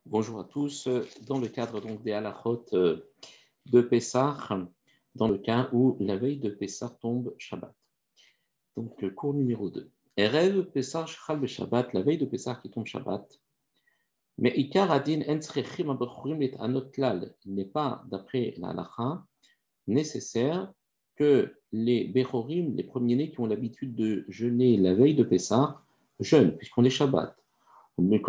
Bonjour à tous. Dans le cadre donc des halachot de Pessah, dans le cas où la veille de Pessah tombe Shabbat. Donc, cours numéro 2. Erev Pessah Shchal Shabbat, la veille de Pessah qui tombe Shabbat. Mais Ikar Adin En Tzrechim Abechurim et Anot Klal. Il n'est pas, d'après la halacha, nécessaire que les Bechorim, les premiers-nés qui ont l'habitude de jeûner la veille de Pessah, jeûnent, puisqu'on est Shabbat. Mais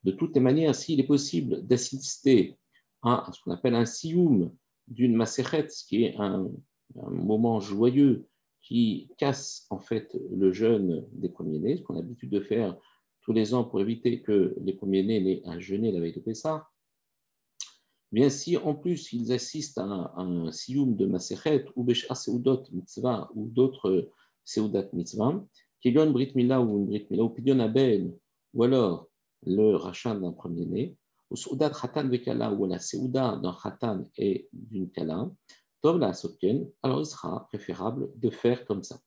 de toutes les manières, s'il est possible d'assister à ce qu'on appelle un sioum d'une maséchet, ce qui est un moment joyeux qui casse en fait le jeûne des premiers-nés, ce qu'on a l'habitude de faire tous les ans pour éviter que les premiers-nés n'aient à jeûner la veille de Pessah. Bien, si en plus ils assistent à un sioum de Masechet ou Besha Seudot Mitzvah ou d'autres Seudat Mitzvah, Kigon Brit Mila ou une Brit Mila ou Pidyon Aben ou alors le rachat d'un premier-né, ou Seudat Khatan Vekala ou la Seuda d'un Khatan et d'une Kala, Tov la Sotken, alors il sera préférable de faire comme ça.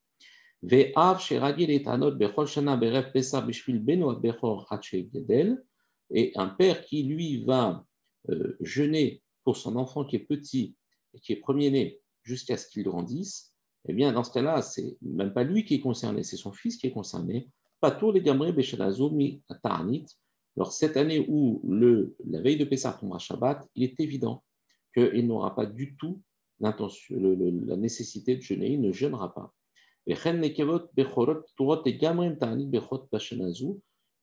Ve'av Sheragil et Anot Bechol Shana Berev Pesa Bishvil Beno Bechor Hache Gedel, et un père qui lui va jeûner pour son enfant qui est petit et qui est premier-né jusqu'à ce qu'il grandisse, eh bien, dans ce cas-là, c'est même pas lui qui est concerné, c'est son fils qui est concerné. Pas tous les gamrés Beshalazomi Ta'anit. Alors, cette année où la veille de Pessah tombera Shabbat, il est évident qu'il n'aura pas du tout la nécessité de jeûner, il ne jeûnera pas. Et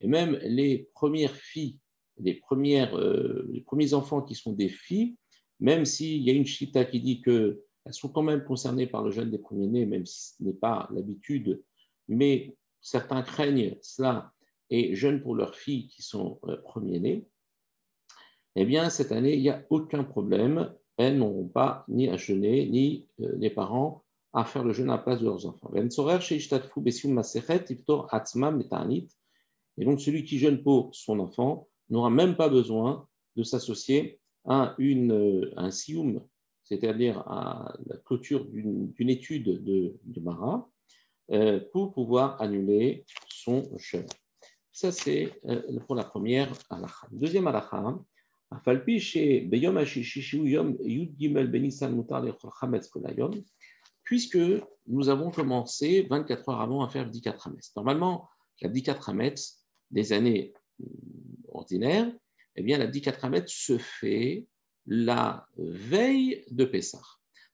même les premières filles, les premiers enfants qui sont des filles, même s'il y a une chita qui dit qu'elles sont quand même concernées par le jeûne des premiers-nés, même si ce n'est pas l'habitude, mais certains craignent cela et jeûnent pour leurs filles qui sont premiers-nés, eh bien cette année, il n'y a aucun problème. Elles n'auront pas ni à jeûner, ni les parents à faire le jeûne à la place de leurs enfants. Et donc, celui qui jeûne pour son enfant n'aura même pas besoin de s'associer à un sioum, c'est-à-dire à la clôture d'une étude de Mara, pour pouvoir annuler son jeûne. Ça, c'est pour la première halakha. Deuxième halakha, puisque nous avons commencé 24 heures avant à faire Bdikat Hametz. Normalement, la Bdikat Hametz des années ordinaires, eh bien, la Bdikat Hametz se fait la veille de Pessah.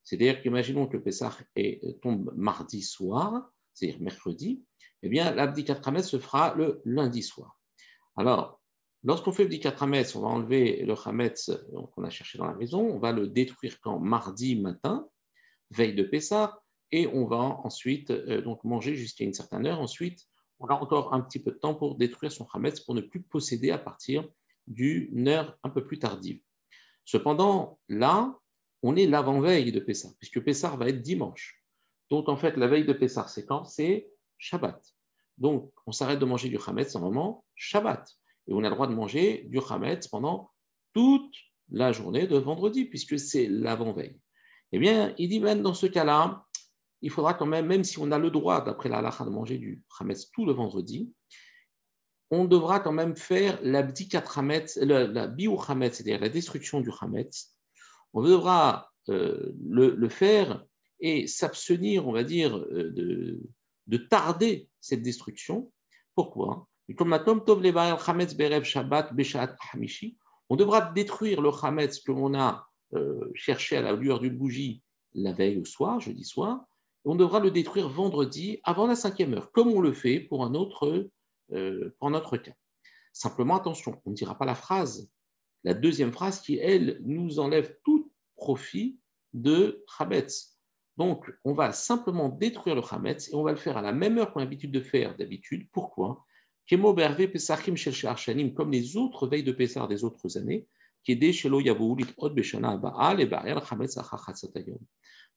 C'est-à-dire qu'imaginons que Pessah tombe mardi soir, c'est-à-dire mercredi, eh bien, la Bdikat Hametz se fera le lundi soir. Alors, lorsqu'on fait le Bdikat Hametz, on va enlever le Hametz qu'on a cherché dans la maison, on va le détruire quand mardi matin, veille de Pessah, et on va ensuite donc manger jusqu'à une certaine heure. Ensuite, on a encore un petit peu de temps pour détruire son Hametz, pour ne plus posséder à partir d'une heure un peu plus tardive. Cependant, là, on est l'avant-veille de Pessah, puisque Pessah va être dimanche. Donc, en fait, la veille de Pessah, c'est quand? C'est Shabbat. Donc, on s'arrête de manger du Hametz normalement Shabbat. Et on a le droit de manger du Hametz pendant toute la journée de vendredi, puisque c'est l'avant-veille. Eh bien, il dit même dans ce cas-là, il faudra quand même si on a le droit, d'après la halakha, de manger du Hametz tout le vendredi, on devra quand même faire la bdikat Hametz, la biou Hametz, c'est-à-dire la destruction du Hametz. On devra le faire et s'abstenir, on va dire, de tarder cette destruction. Pourquoi? On devra détruire le Hametz que l'on a cherché à la lueur d'une bougie la veille au soir, jeudi soir, et on devra le détruire vendredi avant la 5e heure, comme on le fait pour notre cas. Simplement, attention, on ne dira pas la phrase, la deuxième phrase qui, elle, nous enlève tout profit de Hametz. Donc, on va simplement détruire le Hametz et on va le faire à la même heure qu'on a l'habitude de faire d'habitude. Pourquoi? Comme les autres veilles de Pessah des autres années,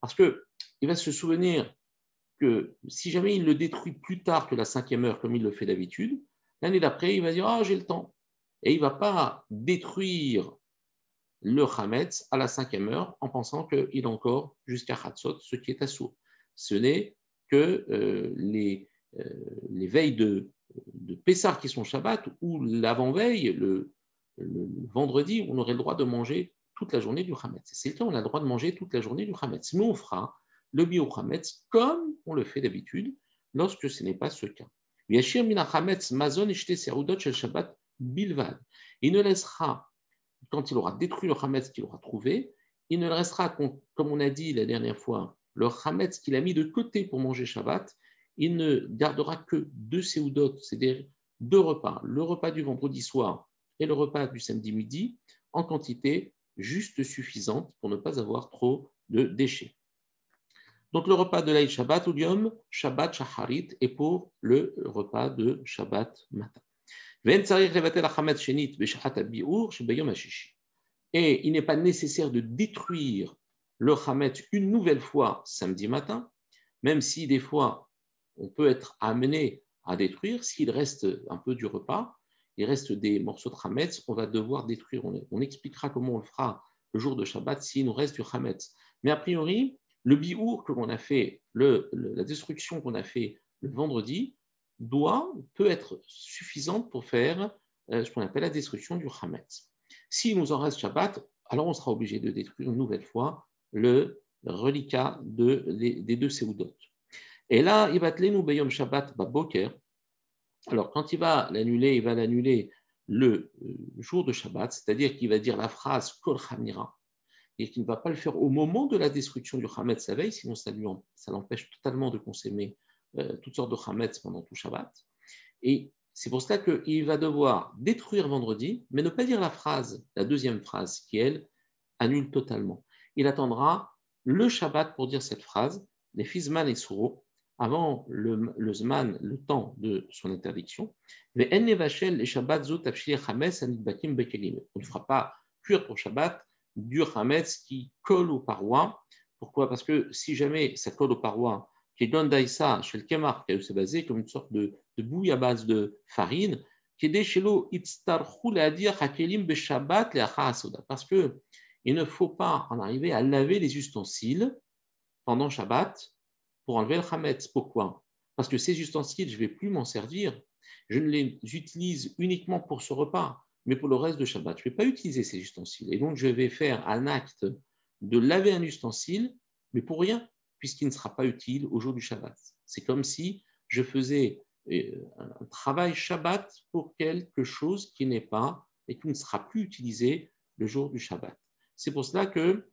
parce qu'il va se souvenir que si jamais il le détruit plus tard que la 5e heure, comme il le fait d'habitude, l'année d'après, il va dire « Ah, j'ai le temps ». Et il ne va pas détruire le Hametz à la 5e heure en pensant qu'il a encore jusqu'à Hatzot, ce qui est assourd. Ce n'est que les les veilles de Pessah qui sont Shabbat ou l'avant-veille, le vendredi, on aurait le droit de manger toute la journée du Hametz. C'est le cas, on a le droit de manger toute la journée du Hametz. Mais on fera le bio Hametz comme on le fait d'habitude lorsque ce n'est pas ce cas. Yashir min Hametz mazon ishte serudot shel Shabbat bilvad. Il ne laissera, quand il aura détruit le Hametz qu'il aura trouvé, il ne restera, comme on a dit la dernière fois, le Hametz qu'il a mis de côté pour manger Shabbat, il ne gardera que 2 séoudotes, c'est-à-dire 2 repas, le repas du vendredi soir et le repas du samedi midi, en quantité juste suffisante pour ne pas avoir trop de déchets. Donc le repas de l'Aïd Shabbat ou Yom Shabbat Shacharit est pour le repas de Shabbat matin. Et il n'est pas nécessaire de détruire le Hametz une nouvelle fois samedi matin, même si des fois on peut être amené à détruire. S'il reste un peu du repas, il reste des morceaux de Hametz, on va devoir détruire. On expliquera comment on le fera le jour de Shabbat s'il nous reste du Hametz. Mais a priori, le biour que l'on a fait, la destruction qu'on a fait le vendredi, peut être suffisante pour faire ce qu'on appelle la destruction du Hametz. S'il nous en reste Shabbat, alors on sera obligé de détruire une nouvelle fois le reliquat des 2 séoudotes. Et là, il va l'annuler Bayom Shabbat Baboker. Alors, quand il va l'annuler le jour de Shabbat, c'est-à-dire qu'il va dire la phrase Kol Chamira, et qu'il ne va pas le faire au moment de la destruction du Hametz la veille, sinon ça l'empêche totalement de consommer toutes sortes de Hametz pendant tout Shabbat. Et c'est pour cela qu'il va devoir détruire vendredi, mais ne pas dire la deuxième phrase, qui, elle, annule totalement. Il attendra le Shabbat pour dire cette phrase, les Fizman et Souro, avant le Zman, le temps de son interdiction. On ne fera pas cuire pour Shabbat du Hametz qui colle aux parois. Pourquoi ? Parce que si jamais ça colle aux parois, qui est Gondaïsa chez le Kemar, qui est basé comme une sorte de bouille à base de farine, qui est des chélo itztarchou la dire hakelim beshabbat le asoda. Parce que il ne faut pas en arriver à laver les ustensiles pendant Shabbat pour enlever le Hametz. Pourquoi ? Parce que ces ustensiles, je ne vais plus m'en servir. Je ne les utilise uniquement pour ce repas, mais pour le reste de Shabbat. Je ne vais pas utiliser ces ustensiles. Et donc, je vais faire un acte de laver un ustensile, mais pour rien, puisqu'il ne sera pas utile au jour du Shabbat. C'est comme si je faisais un travail Shabbat pour quelque chose qui n'est pas et qui ne sera plus utilisé le jour du Shabbat. C'est pour cela que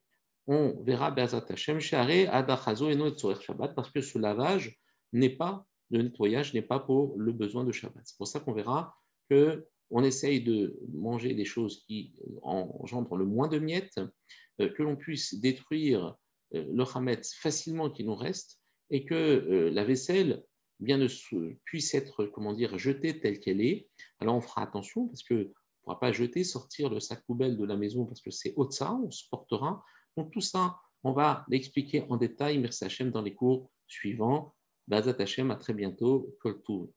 on verra Be'ezrat Hashem She'arei Adachazo Eno et Tzorech Shabbat, parce que ce lavage le nettoyage n'est pas pour le besoin de Shabbat. C'est pour ça qu'on verra qu'on essaye de manger des choses qui engendrent le moins de miettes, que l'on puisse détruire le Hametz facilement qui nous reste, et que la vaisselle puisse être, jetée telle qu'elle est. Alors on fera attention, parce qu'on ne pourra pas sortir le sac poubelle de la maison, parce que c'est Otsa, on se portera. Donc tout ça, on va l'expliquer en détail, merci Hachem, dans les cours suivants. Be'ezrat Hashem, à très bientôt. Kol Tov.